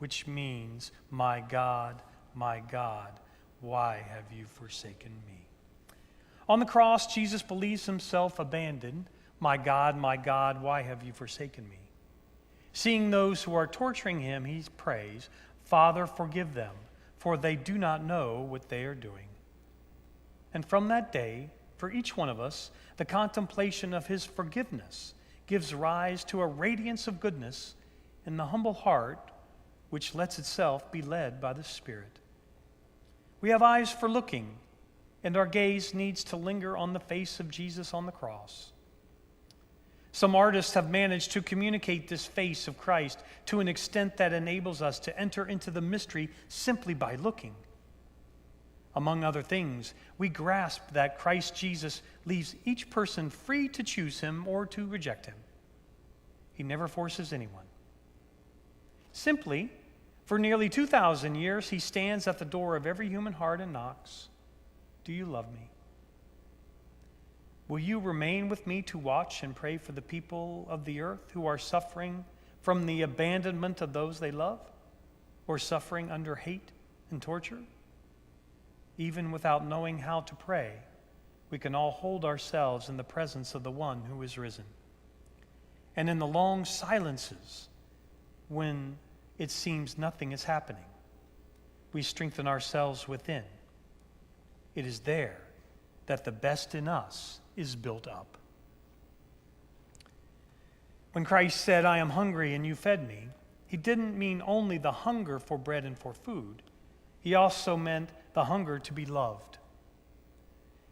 Speaker 1: which means, my God, why have you forsaken me? On the cross, Jesus believes himself abandoned. My God, why have you forsaken me? Seeing those who are torturing him, he prays, Father, forgive them, for they do not know what they are doing. And from that day, for each one of us, the contemplation of his forgiveness gives rise to a radiance of goodness in the humble heart which lets itself be led by the Spirit. We have eyes for looking, and our gaze needs to linger on the face of Jesus on the cross. Some artists have managed to communicate this face of Christ to an extent that enables us to enter into the mystery simply by looking. Among other things, we grasp that Christ Jesus leaves each person free to choose him or to reject him. He never forces anyone. Simply, for nearly 2,000 years, he stands at the door of every human heart and knocks. Do you love me? Will you remain with me to watch and pray for the people of the earth who are suffering from the abandonment of those they love, or suffering under hate and torture? Even without knowing how to pray, we can all hold ourselves in the presence of the one who is risen. And in the long silences, when it seems nothing is happening, we strengthen ourselves within. It is there that the best in us is built up. When Christ said, I am hungry and you fed me, he didn't mean only the hunger for bread and for food. He also meant the hunger to be loved.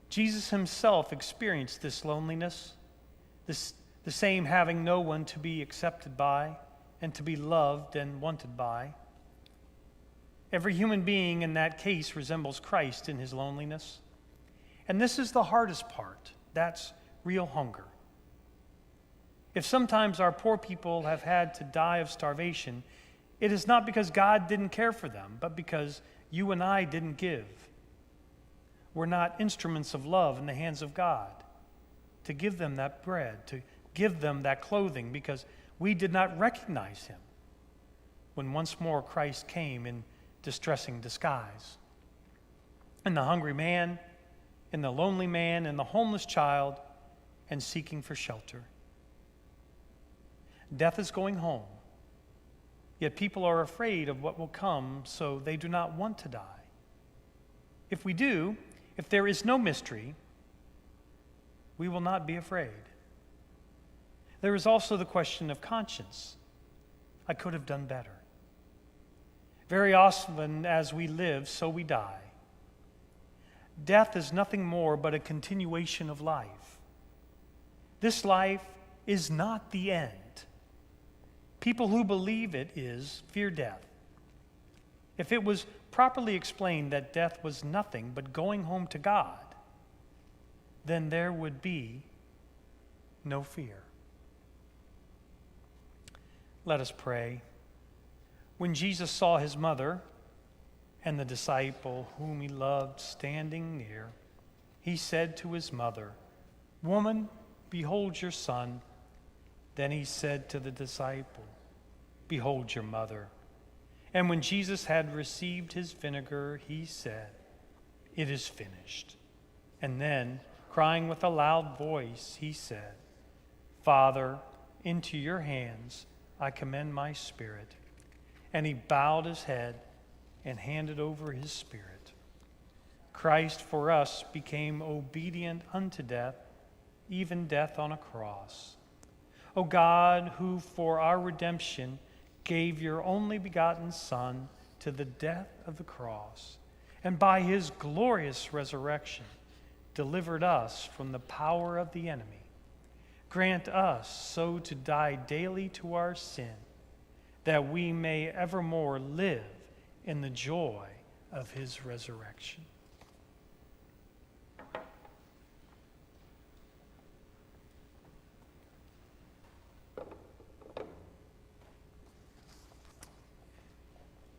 Speaker 1: Jesus himself experienced this loneliness, the same having no one to be accepted by and to be loved and wanted by. Every human being in that case resembles Christ in his loneliness. And this is the hardest part. That's real hunger. If sometimes our poor people have had to die of starvation, it is not because God didn't care for them, but because you and I didn't give. We're not instruments of love in the hands of God to give them that bread, to give them that clothing, because we did not recognize him when once more Christ came in distressing disguise. And the hungry man, and the lonely man, and the homeless child, and seeking for shelter. Death is going home, yet people are afraid of what will come, so they do not want to die. If we do, if there is no mystery, we will not be afraid. There is also the question of conscience. I could have done better. Very often as we live, so we die. Death is nothing more but a continuation of life. This life is not the end. People who believe it is fear death. If it was properly explained that death was nothing but going home to God, then there would be no fear. Let us pray. When Jesus saw his mother and the disciple whom he loved standing near, he said to his mother, Woman, behold your son. Then he said to the disciple, Behold your mother. And when Jesus had received his vinegar, he said, "It is finished." And then, crying with a loud voice, he said, "Father, into your hands I commend my spirit." And he bowed his head and handed over his spirit. Christ for us became obedient unto death, even death on a cross. O God, who for our redemption gave your only begotten Son to the death of the cross, and by his glorious resurrection delivered us from the power of the enemy, grant us so to die daily to our sin, that we may evermore live in the joy of his resurrection.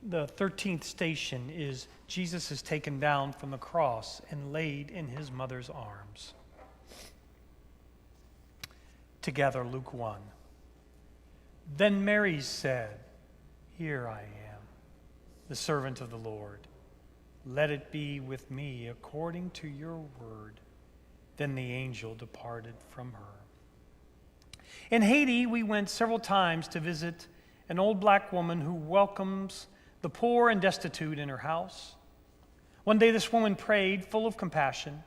Speaker 1: The 13th station is Jesus is taken down from the cross and laid in his mother's arms. Together, Luke 1. Then Mary said, "Here I am, the servant of the Lord. Let it be with me according to your word." Then the angel departed from her. In Haiti, we went several times to visit an old black woman who welcomes the poor and destitute in her house. One day this woman prayed, full of compassion,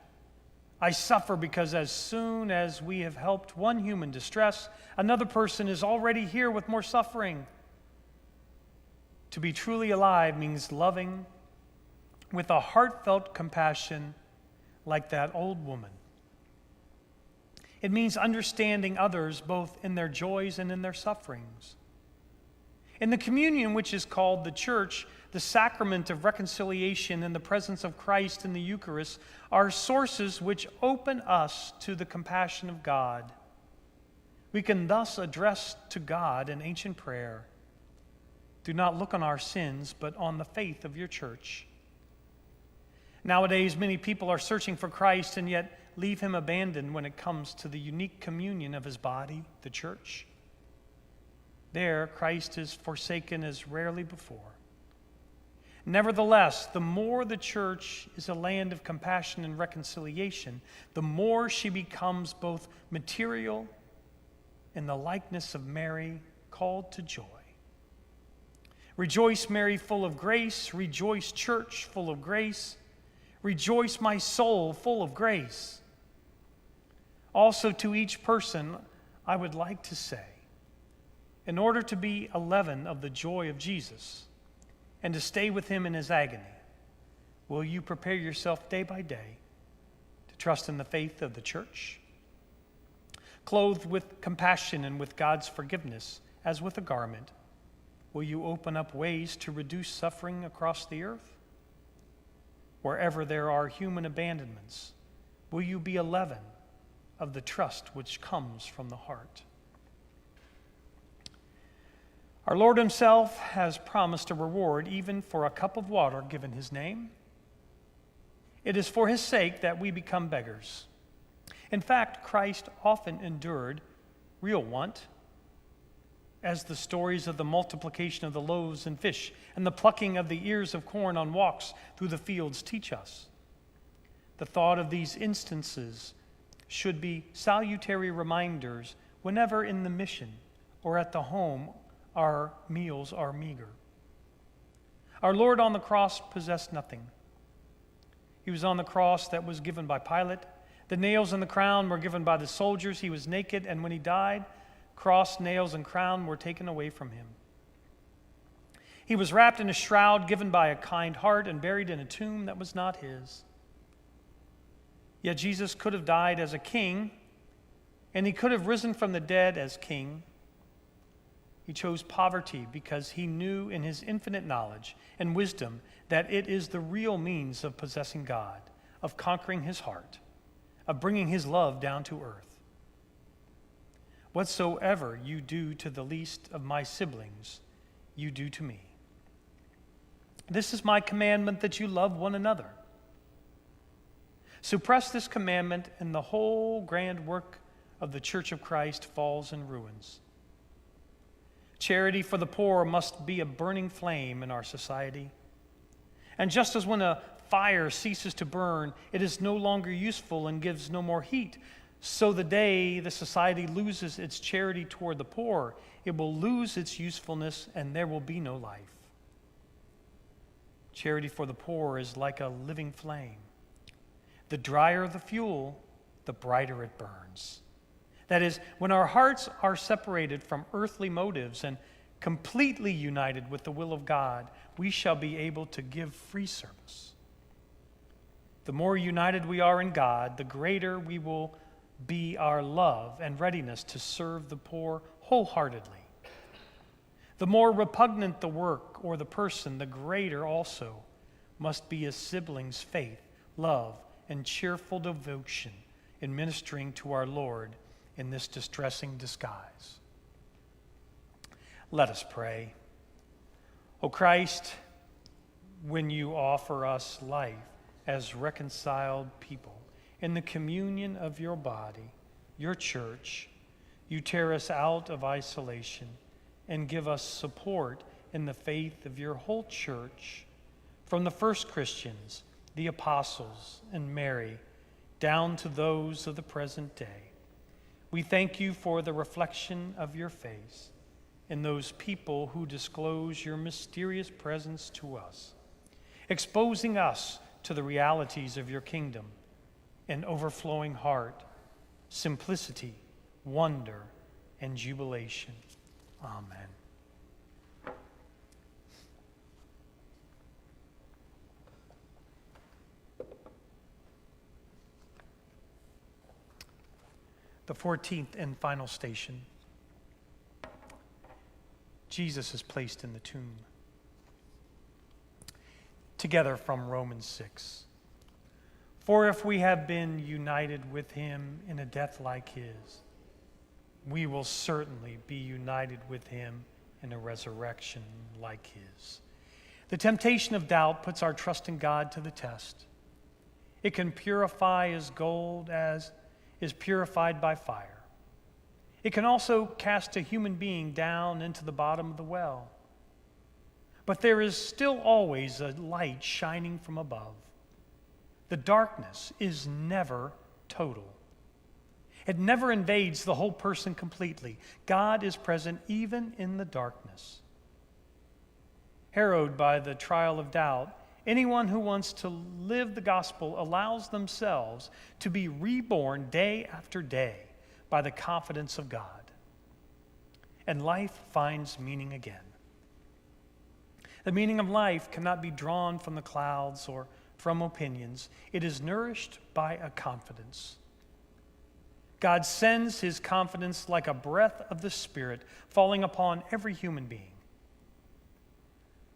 Speaker 1: "I suffer because as soon as we have helped one human distress, another person is already here with more suffering." To be truly alive means loving with a heartfelt compassion like that old woman. It means understanding others both in their joys and in their sufferings. In the communion, which is called the church, the sacrament of reconciliation and the presence of Christ in the Eucharist are sources which open us to the compassion of God. We can thus address to God an ancient prayer: "Do not look on our sins, but on the faith of your church." Nowadays, many people are searching for Christ and yet leave him abandoned when it comes to the unique communion of his body, the church. There, Christ is forsaken as rarely before. Nevertheless, the more the church is a land of compassion and reconciliation, the more she becomes both material and the likeness of Mary, called to joy. Rejoice, Mary, full of grace. Rejoice, church, full of grace. Rejoice, my soul, full of grace. Also, to each person, I would like to say, in order to be a leaven of the joy of Jesus and to stay with him in his agony, will you prepare yourself day by day to trust in the faith of the church? Clothed with compassion and with God's forgiveness as with a garment, will you open up ways to reduce suffering across the earth? Wherever there are human abandonments, will you be a leaven of the trust which comes from the heart? Our Lord himself has promised a reward even for a cup of water given his name. It is for his sake that we become beggars. In fact, Christ often endured real want, as the stories of the multiplication of the loaves and fish and the plucking of the ears of corn on walks through the fields teach us. The thought of these instances should be salutary reminders whenever in the mission or at the home our meals are meager. Our Lord on the cross possessed nothing. He was on the cross that was given by Pilate. The nails and the crown were given by the soldiers. He was naked, and when he died, cross, nails, and crown were taken away from him. He was wrapped in a shroud given by a kind heart and buried in a tomb that was not his. Yet Jesus could have died as a king, and he could have risen from the dead as king. He chose poverty because he knew in his infinite knowledge and wisdom that it is the real means of possessing God, of conquering his heart, of bringing his love down to earth. Whatsoever you do to the least of my siblings, you do to me. This is my commandment, that you love one another. Suppress this commandment, and the whole grand work of the Church of Christ falls in ruins. Charity for the poor must be a burning flame in our society. And just as when a fire ceases to burn, it is no longer useful and gives no more heat. So the day the society loses its charity toward the poor, it will lose its usefulness and there will be no life. Charity for the poor is like a living flame. The drier the fuel, the brighter it burns. That is, when our hearts are separated from earthly motives and completely united with the will of God, we shall be able to give free service. The more united we are in God, the greater we will be our love and readiness to serve the poor wholeheartedly. The more repugnant the work or the person, the greater also must be a sibling's faith, love, and cheerful devotion in ministering to our Lord in this distressing disguise. Let us pray. O Christ, when you offer us life as reconciled people in the communion of your body, your church, you tear us out of isolation and give us support in the faith of your whole church, from the first Christians, the apostles, and Mary, down to those of the present day. We thank you for the reflection of your face in those people who disclose your mysterious presence to us, exposing us to the realities of your kingdom in overflowing heart, simplicity, wonder, and jubilation. Amen. The 14th and final station. Jesus is placed in the tomb. Together from Romans 6. For if we have been united with him in a death like his, we will certainly be united with him in a resurrection like his. The temptation of doubt puts our trust in God to the test. It can purify as gold as is purified by fire. It can also cast a human being down into the bottom of the well. But there is still always a light shining from above. The darkness is never total. It never invades the whole person completely. God is present even in the darkness. Harrowed by the trial of doubt, anyone who wants to live the gospel allows themselves to be reborn day after day by the confidence of God. And life finds meaning again. The meaning of life cannot be drawn from the clouds or from opinions. It is nourished by a confidence. God sends his confidence like a breath of the Spirit falling upon every human being.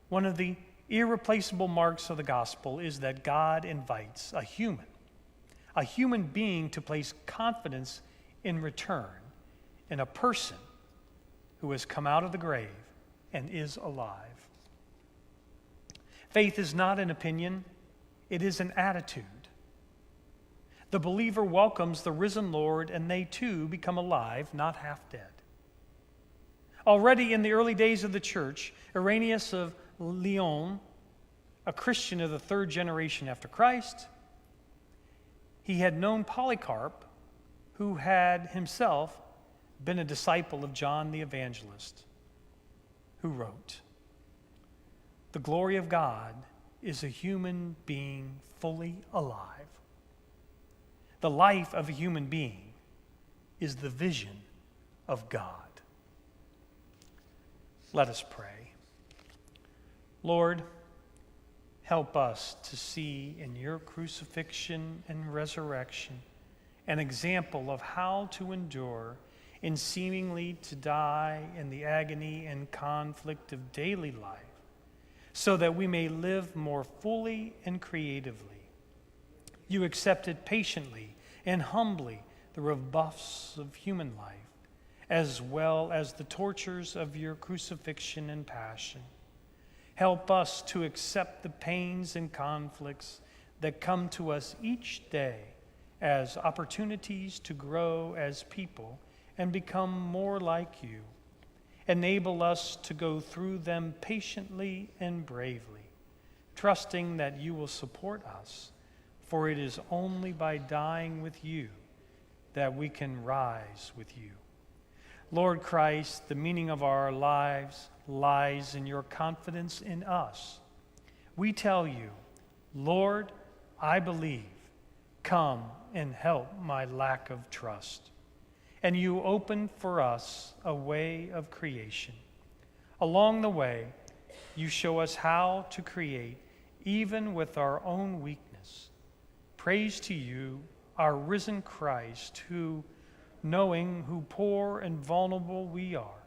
Speaker 1: One of the irreplaceable marks of the gospel is that God invites a human being to place confidence in return in a person who has come out of the grave and is alive. Faith is not an opinion, it is an attitude. The believer welcomes the risen Lord, and they too become alive, not half dead. Already in the early days of the church, Irenaeus of Lyon, a Christian of the third generation after Christ, he had known Polycarp, who had himself been a disciple of John the Evangelist, who wrote, "The glory of God is a human being fully alive. The life of a human being is the vision of God." Let us pray. Lord, help us to see in your crucifixion and resurrection an example of how to endure and seemingly to die in the agony and conflict of daily life, so that we may live more fully and creatively. You accepted patiently and humbly the rebuffs of human life, as well as the tortures of your crucifixion and passion. Help us to accept the pains and conflicts that come to us each day as opportunities to grow as people and become more like you. Enable us to go through them patiently and bravely, trusting that you will support us, for it is only by dying with you that we can rise with you. Lord Christ, the meaning of our lives lies in your confidence in us. We tell you, Lord, I believe. Come and help my lack of trust. And you open for us a way of creation. Along the way, you show us how to create even with our own weakness. Praise to you, our risen Christ, who, knowing who poor and vulnerable we are,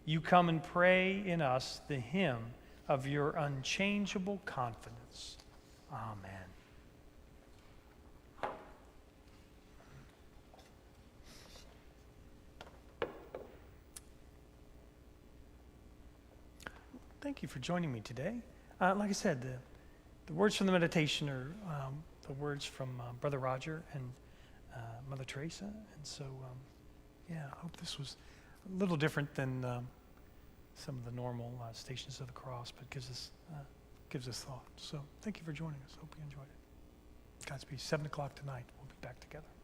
Speaker 1: you come and pray in us the hymn of your unchangeable confidence. Amen. Thank you for joining me today. Like I said, the words from the meditation are the words from Brother Roger and Mother Teresa. And so, I hope this was a little different than some of the normal Stations of the Cross, but gives us thought. So thank you for joining us. Hope you enjoyed it. Godspeed. 7 o'clock tonight. We'll be back together.